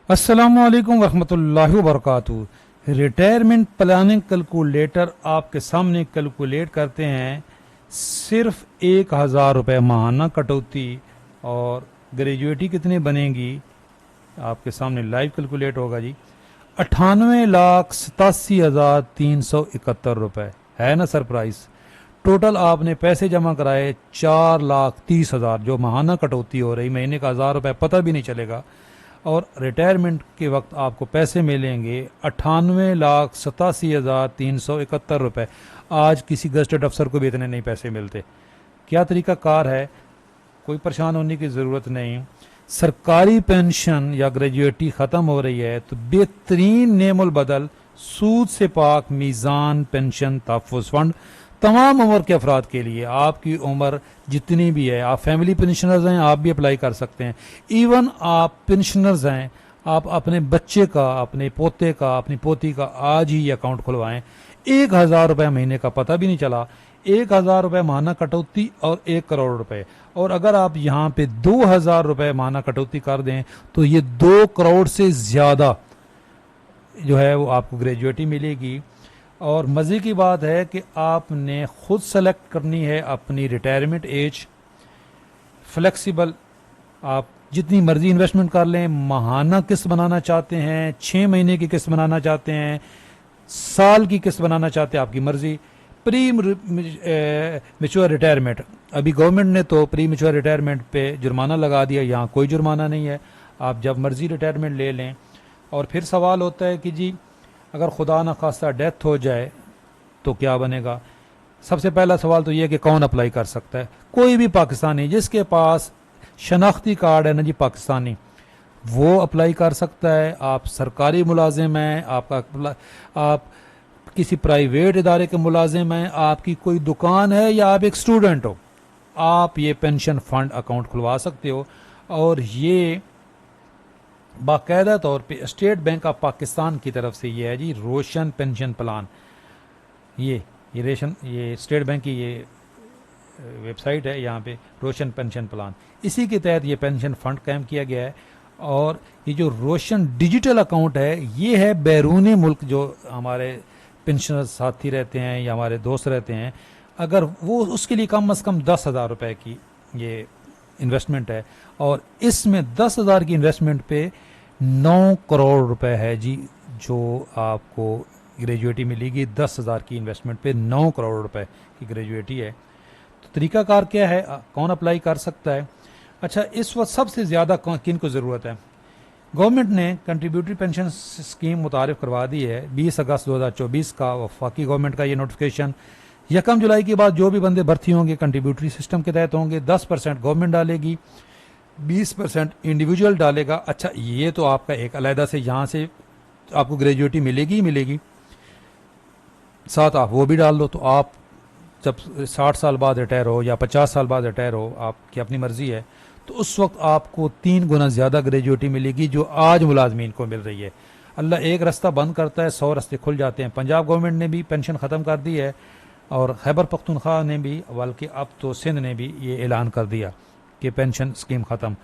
अस्सलामुअलैकुम वरहमतुल्लाहि वबरकातुहू। Retirement planning calculator आपके सामने कैलकुलेट करते हैं। सिर्फ 1,000 रुपये माहाना कटौती और ग्रेजुएटी कितनी बनेगी आपके सामने लाइव कैलकुलेट होगा जी। 98,87,371 रुपये है ना सरप्राइज। टोटल आपने पैसे जमा कराए 4,30,000, जो माहाना कटौती हो रही, महीने का 1,000 रुपये पता भी नहीं चलेगा। और रिटायरमेंट के वक्त आपको पैसे मिलेंगे 98,87,371 रुपये। आज किसी गजटेड अफसर को भी इतने नहीं पैसे मिलते। क्या तरीका कार है, कोई परेशान होने की ज़रूरत नहीं। सरकारी पेंशन या ग्रेजुएटी ख़त्म हो रही है तो बेहतरीन नेमुल बदल सूद से पाक मीज़ान पेंशन तहफ़्फ़ुज़ फंड तमाम उम्र के अफराद के लिए, आपकी उम्र जितनी भी है, आप फैमिली पेंशनर्स हैं आप भी अप्लाई कर सकते हैं। इवन आप पेंशनर्स हैं, आप अपने बच्चे का, अपने पोते का, अपनी पोती का आज ही अकाउंट खुलवाएं। 1,000 रुपये महीने का पता भी नहीं चला। 1,000 रुपये माहाना कटौती और 1 करोड़ रुपए। और अगर आप यहाँ पे 2,000 रुपये माहाना कटौती कर दें तो ये 2 करोड़ से ज़्यादा जो है वो आपको ग्रेजुएटी मिलेगी। और मज़े की बात है कि आपने खुद सेलेक्ट करनी है अपनी रिटायरमेंट एज। फ्लेक्सिबल, आप जितनी मर्जी इन्वेस्टमेंट कर लें। माहाना किस्त बनाना चाहते हैं, 6 महीने की किस्त बनाना चाहते हैं, साल की किस्त बनाना चाहते हैं, आपकी मर्जी। प्री मैच्योर रिटायरमेंट, अभी गवर्नमेंट ने तो प्री मैच्योर रिटायरमेंट पे जुर्माना लगा दिया, यहाँ कोई जुर्माना नहीं है, आप जब मर्जी रिटायरमेंट ले लें। और फिर सवाल होता है कि जी अगर खुदा न खास्ता डेथ हो जाए तो क्या बनेगा। सबसे पहला सवाल तो ये कि कौन अप्लाई कर सकता है। कोई भी पाकिस्तानी जिसके पास शनाख्ती कार्ड है ना जी पाकिस्तानी, वो अप्लाई कर सकता है। आप सरकारी मुलाजिम हैं, आप किसी प्राइवेट इदारे के मुलाजिम हैं, आपकी कोई दुकान है या आप एक स्टूडेंट हो, आप ये पेंशन फंड अकाउंट खुलवा सकते हो। और ये बाकायदा तौर पे स्टेट बैंक ऑफ पाकिस्तान की तरफ से ये है जी रोशन पेंशन प्लान। ये स्टेट बैंक की ये वेबसाइट है, यहाँ पे रोशन पेंशन प्लान, इसी के तहत ये पेंशन फंड कायम किया गया है। और ये जो रोशन डिजिटल अकाउंट है ये है बैरून मुल्क जो हमारे पेंशनर साथी रहते हैं या हमारे दोस्त रहते हैं, अगर वो उसके लिए कम से कम 10,000 रुपये की ये इन्वेस्टमेंट है। और इसमें 10,000 की इन्वेस्टमेंट पे 9 करोड़ रुपए है जी जो आपको ग्रेजुएटी मिलेगी। 10,000 की इन्वेस्टमेंट पे 9 करोड़ रुपए की ग्रेजुएटी है। तो तरीकाकार क्या है, कौन अप्लाई कर सकता है। अच्छा, इस वक्त सबसे ज़्यादा किन को ज़रूरत है। गवर्नमेंट ने कंट्रीब्यूटरी पेंशन स्कीम मुतारिफ करवा दी है। 20 अगस्त 2024 का वफाकी गवर्नमेंट का ये नोटिफिकेशन। 1 जुलाई के बाद जो भी बंदे भर्ती होंगे कंट्रीब्यूटरी सिस्टम के तहत होंगे। 10% गवर्नमेंट डालेगी, 20% इंडिविजुअल डालेगा। अच्छा, ये तो आपका एक अलहदा से यहाँ से आपको ग्रेजुएटी मिलेगी ही मिलेगी, साथ आप वो भी डाल दो। तो आप जब 60 साल बाद रिटायर हो या 50 साल बाद रिटायर हो, आपकी अपनी मर्जी है, तो उस वक्त आपको 3 गुना ज़्यादा ग्रेजुएटी मिलेगी जो आज मुलाजमीन को मिल रही है। अल्लाह एक रास्ता बंद करता है, 100 रास्ते खुल जाते हैं। पंजाब गवर्नमेंट ने भी पेंशन ख़त्म कर दी है और खैबर पख्तूनख्वा ने भी, बल्कि अब तो सिंध ने भी ये ऐलान कर दिया कि पेंशन स्कीम ख़त्म।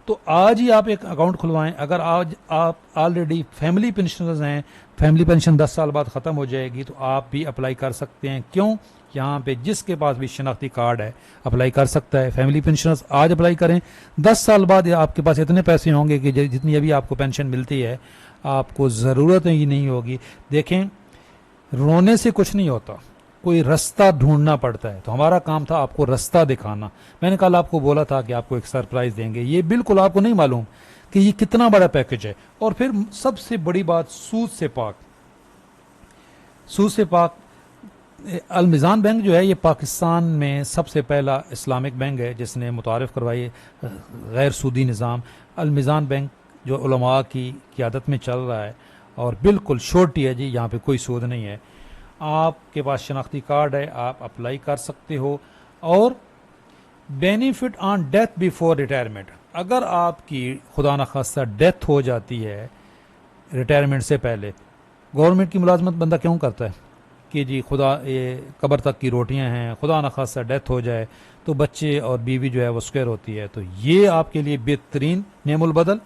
तो आज ही आप एक अकाउंट खुलवाएं। अगर आज आप ऑलरेडी फैमिली पेंशनर्स हैं, फैमिली पेंशन 10 साल बाद ख़त्म हो जाएगी, तो आप भी अप्लाई कर सकते हैं। क्यों, यहाँ पे जिसके पास भी शनाख्ती कार्ड है अप्लाई कर सकता है। फैमिली पेंशनर्स आज अप्लाई करें, 10 साल बाद आपके पास इतने पैसे होंगे कि जितनी अभी आपको पेंशन मिलती है आपको ज़रूरत ही नहीं होगी। देखें, रोने से कुछ नहीं होता, कोई रास्ता ढूंढना पड़ता है। तो हमारा काम था आपको रास्ता दिखाना। मैंने कल आपको बोला था कि आपको एक सरप्राइज देंगे, ये बिल्कुल आपको नहीं मालूम कि ये कितना बड़ा पैकेज है। और फिर सबसे बड़ी बात, सूद से पाक। सूद से पाक अल-मीज़ान बैंक जो है ये पाकिस्तान में सबसे पहला इस्लामिक बैंक है जिसने मुतारिफ करवाई गैर सूदी निज़ाम। अल-मीज़ान बैंक जो उलमा की क़ियादत में चल रहा है और बिल्कुल छोटी है जी, यहाँ पे कोई सूद नहीं है। आपके पास शनाख्ती कार्ड है, आप अप्लाई कर सकते हो। और benefit on death before retirement, अगर आपकी खुदा न खास्ता डेथ हो जाती है रिटायरमेंट से पहले, गवर्नमेंट की मुलाजमत बंदा क्यों करता है कि जी खुदा ये कब्र तक की रोटियां हैं, खुदा न खास्ता डेथ हो जाए तो बच्चे और बीवी जो है वो स्क्वायर होती है। तो ये आपके लिए बेहतरीन नेमुल बदल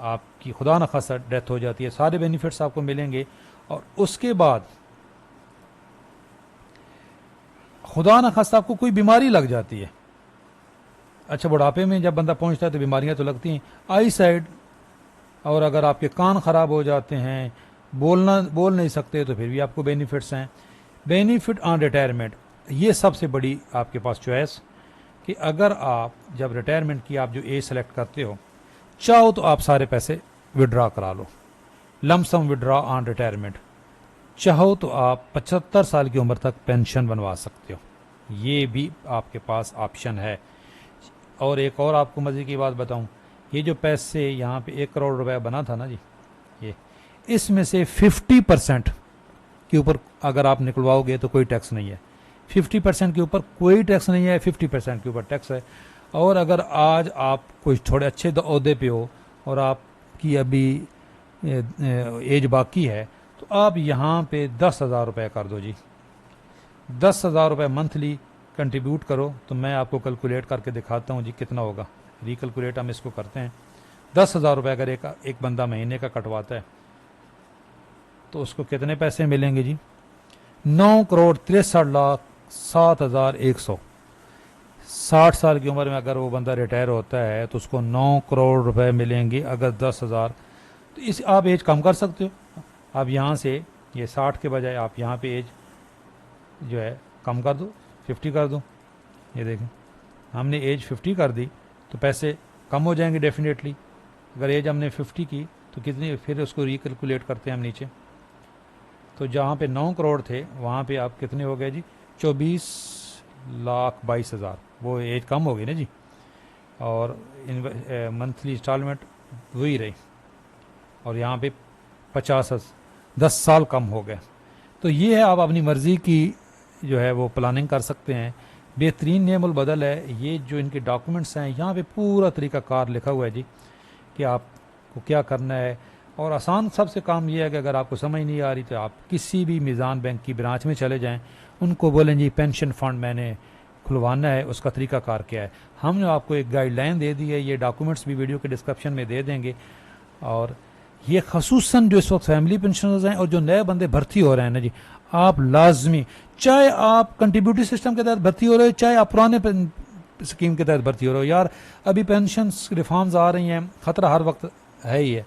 آپ کی خدا نخواستہ ڈیتھ ہو جاتی ہے، سارے بینیفٹس آپ کو ملیں گے. اور اس کے بعد خدا نخواستہ آپ کو کوئی بیماری لگ جاتی ہے. اچھا بڑھاپے میں جب بندہ پہنچتا ہے تو بیماریاں تو لگتی ہیں، آئی سائڈ، اور اگر آپ کے کان خراب ہو جاتے ہیں، بول نہیں سکتے، تو پھر بھی آپ کو بینیفٹس ہیں. بینیفٹ آن ریٹائرمنٹ، یہ سب سے بڑی آپ کے پاس چوائس، کہ اگر آپ جب ریٹائرمنٹ کی آپ جو ایج سلیکٹ کرتے ہو، چاہو تو آپ سارے پیسے وڈرا کرا لو، لم سم وڈرا آن ریٹائرمنٹ. چاہو تو آپ 75 سال کی عمر تک پینشن بنوا سکتے ہو، یہ بھی آپ کے پاس آپشن ہے. اور ایک اور آپ کو مزے کی بات بتاؤں، یہ جو پیسے یہاں پہ 1 کروڑ روپے بنا تھا نا جی، یہ اس میں سے 50% کے اوپر اگر آپ نکلواؤ گے تو کوئی ٹیکس نہیں ہے. 50% کے اوپر کوئی ٹیکس نہیں ہے، 50% کے اوپر ٹیکس ہے. اور اگر آج آپ کوئی تھوڑے اچھے عہدے پہ ہو اور آپ کی ابھی ایج باقی ہے، تو آپ یہاں پہ 10,000 روپے کر دو جی. 10,000 روپے منتھلی کنٹریبیوٹ کرو، تو میں آپ کو کیلکولیٹ کر کے دکھاتا ہوں جی کتنا ہوگا. ریکیلکولیٹ ہم اس کو کرتے ہیں. 10,000 روپے اگر ایک بندہ مہینے کا کٹواتا ہے تو اس کو کتنے پیسے ملیں گے جی؟ 9,63,07,100. 60 سال کی عمر میں اگر وہ بندہ ریٹائر ہوتا ہے تو اس کو 9 کروڑ روپے ملیں گے. اگر 10,000، تو اس آپ ایج کم کر سکتے ہو. آپ یہاں سے یہ 60 کے بجائے آپ یہاں پہ ایج جو ہے کم کر دو، 50 کر دو. یہ دیکھیں ہم نے ایج 50 کر دی تو پیسے کم ہو جائیں گے ڈیفینیٹلی. اگر ایج ہم نے 50 کی تو کتنی، پھر اس کو ریکیلکولیٹ کرتے ہیں ہم نیچے، تو جہاں پہ 9 کروڑ تھے وہاں پہ آپ کتنے ہو گئے جی؟ 24,22,000. وہ ایج کم ہو گئی نا جی، اور منتھلی انسٹالمنٹ وہی رہی، اور یہاں پہ 10 سال کم ہو گئے. تو یہ ہے، آپ اپنی مرضی کی جو ہے وہ پلاننگ کر سکتے ہیں. بہترین نعم البدل ہے. یہ جو ان کے ڈاکومنٹس ہیں یہاں پہ پورا طریقہ کار لکھا ہوا ہے جی، کہ آپ کو کیا کرنا ہے. اور آسان سب سے کام یہ ہے کہ اگر آپ کو سمجھ نہیں آ رہی تو آپ کسی بھی میزان بینک کی برانچ میں چلے جائیں، ان کو بولیں جی پینشن فنڈ میں نے کھلوانا ہے، اس کا طریقہ کار کیا ہے. ہم نے آپ کو ایک گائیڈ لائن دے دی ہے، یہ ڈاکومنٹس بھی ویڈیو کے ڈسکرپشن میں دے دیں گے. اور یہ خصوصاً جو اس وقت فیملی پینشنرز ہیں اور جو نئے بندے بھرتی ہو رہے ہیں نا جی، آپ لازمی، چاہے آپ کنٹریبیوٹری سسٹم کے تحت بھرتی ہو رہے ہو، چاہے آپ پرانے اسکیم کے تحت بھرتی ہو رہے ہو، یار ابھی پینشنس ریفارمز آ رہی ہیں، خطرہ ہر وقت ہے ہی ہے.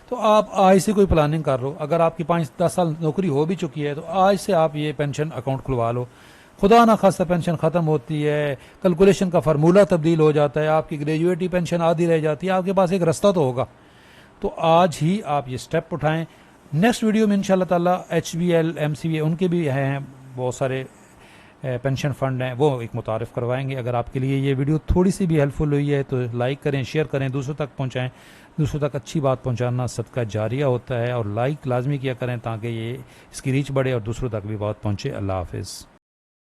تو آپ آج سے کوئی پلاننگ کر لو. اگر آپ کی 5-10 سال نوکری ہو بھی چکی ہے تو آج سے آپ یہ پینشن اکاؤنٹ کھلوا لو. خدا نہ خواستہ پینشن ختم ہوتی ہے، کیلکولیشن کا فارمولہ تبدیل ہو جاتا ہے، آپ کی گریجویٹی پینشن آدھی رہ جاتی ہے، آپ کے پاس ایک رستہ تو ہوگا. تو آج ہی آپ یہ سٹیپ اٹھائیں. نیکسٹ ویڈیو میں انشاءاللہ تعالی HBL MCA ان کے بھی ہیں بہت سارے پینشن فنڈ ہیں، وہ ایک متعارف کروائیں گے. اگر آپ کے لیے یہ ویڈیو تھوڑی سی بھی ہیلپ فل ہوئی ہے تو لائک کریں، شیئر کریں، دوسروں تک پہنچائیں. دوسروں تک اچھی بات پہنچانا صدقہ جاریہ ہوتا ہے، اور لائک لازمی کیا کریں تاکہ یہ اس کی ریچ بڑھے اور دوسروں تک بھی بات پہنچے. اللہ حافظ.